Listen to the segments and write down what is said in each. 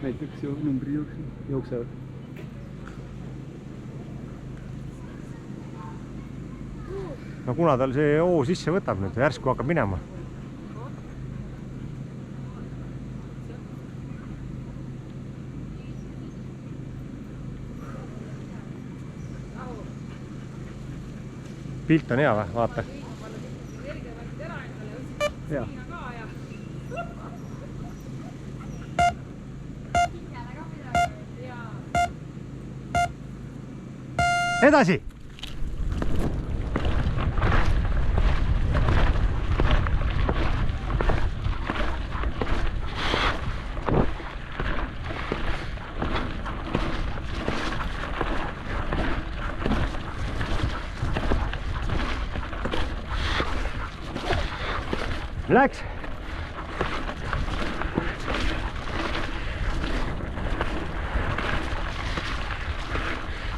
näiteks ju numbrid jooksevad. no kuna tal see hoo sisse võtab nüüd, järsku hakkab minema. pilt on hea või? Vaata. Hea. Edasi! Läks!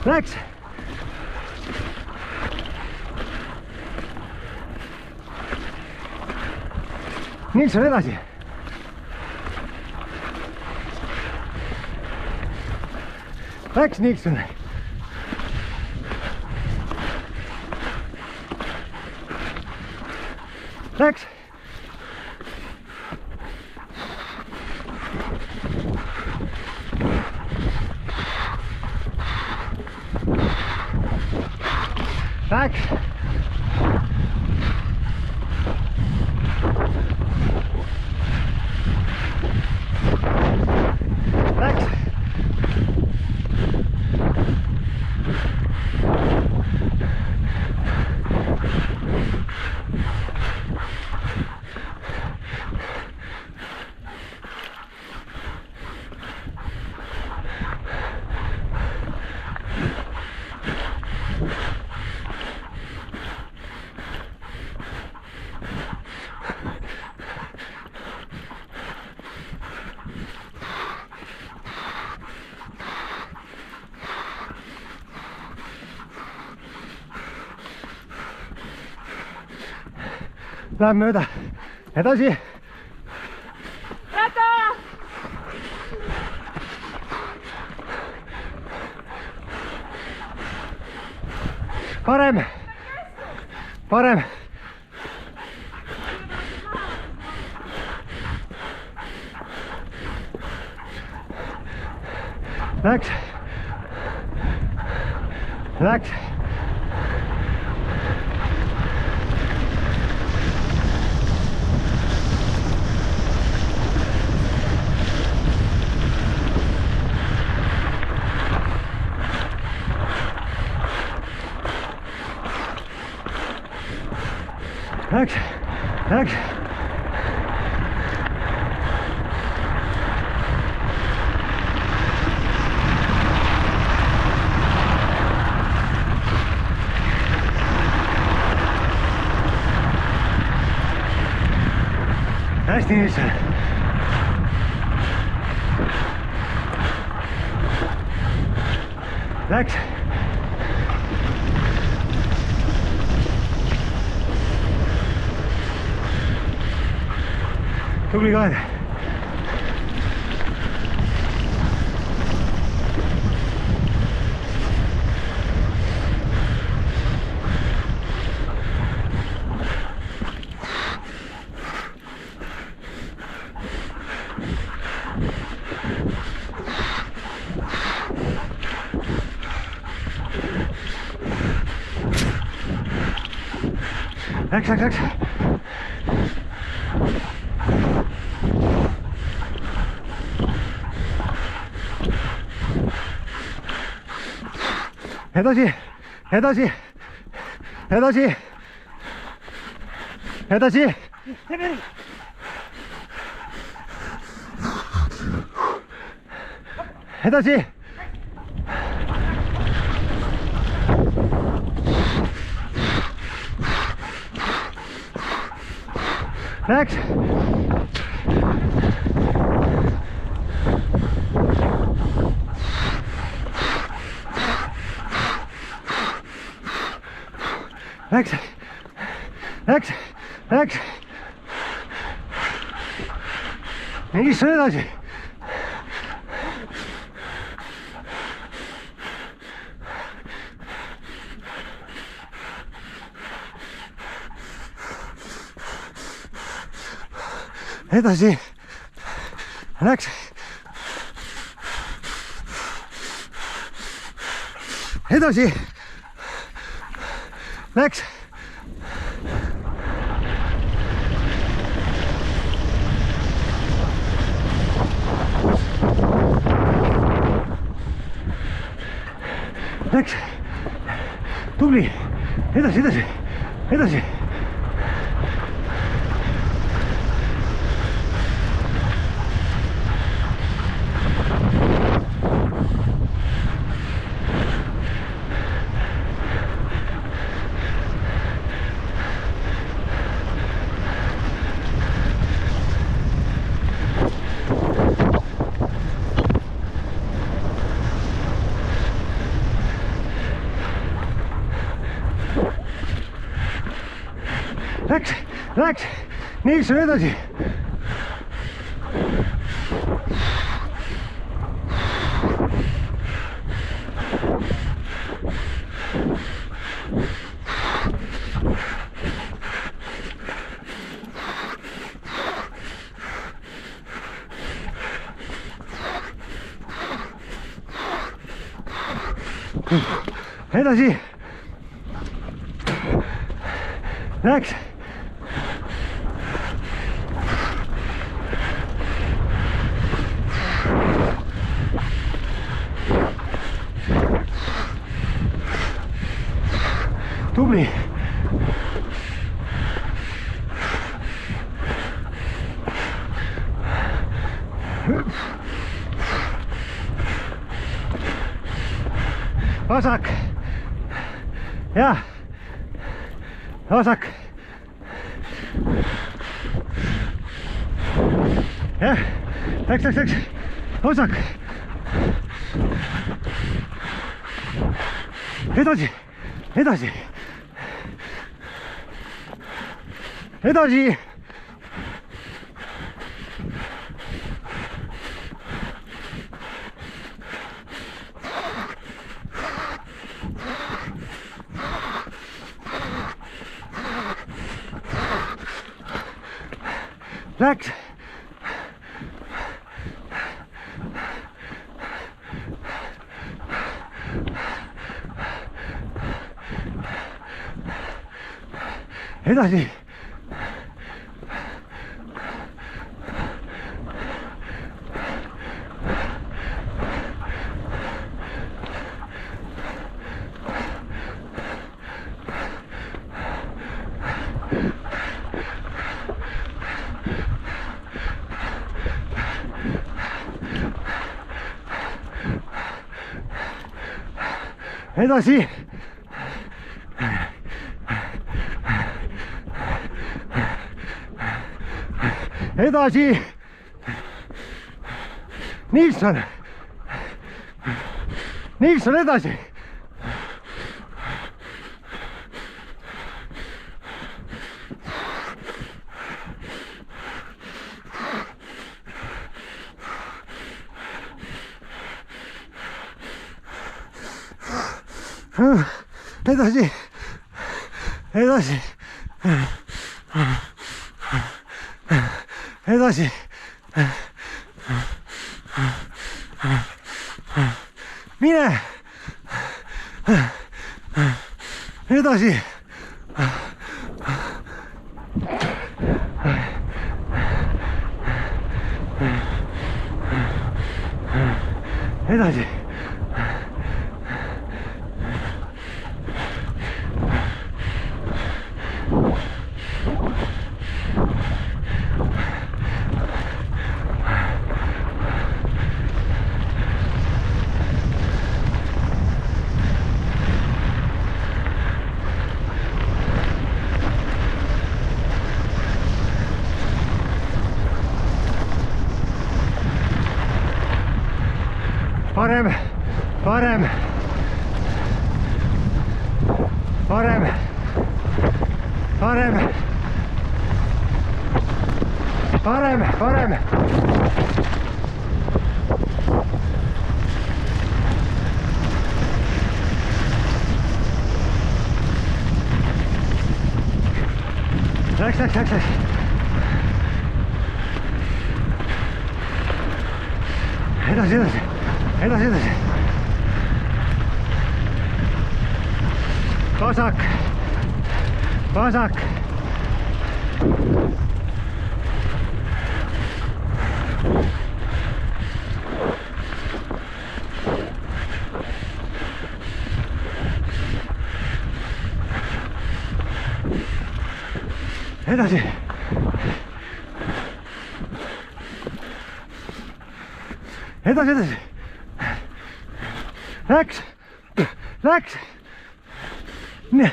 Läks! Nilsson edasi! Läks Nilsson! Läks! Läks! Läks! Läheb mööda, edasi. Rata! Parem, parem. Läks, läks. Läks, läks. Hästi Nilsson. Läks. Tubli Kaede. Läks, läks, läks. Edasi, edasi, edasi, edasi. Edasi. Läks. Läks, läks, läks. Nilsson edasi. edasi. Läks. Edasi. Läks. Läks. Tubli. Edasi, edasi, edasi. Läks, läks, Nilsson edasi. Edasi. Läks. Tubli. Vasak. Ja. Vasak. Jah. Läks. Vasak. Edasi. Edasi. Edasi. Läks. Edasi. Edasi. Edasi. Nilsson. Nilsson edasi. Edasi. Edasi. Edasi. Mine. Edasi. Edasi. Parem, parem, parem, parem, parem, parem. Läks. edasi, edasi, edasi, edasi. Vasak, vasak. Edasi. Edasi, edasi. Läks, läks. Nii.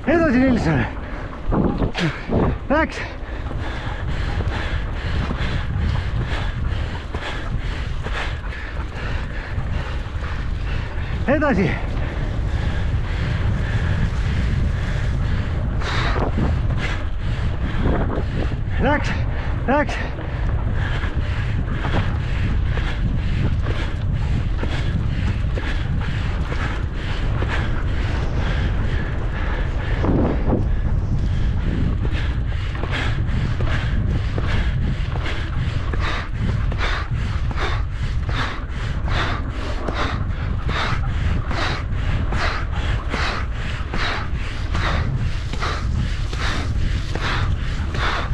Edasi, Nilsson. Läks. Edasi. Läks, läks.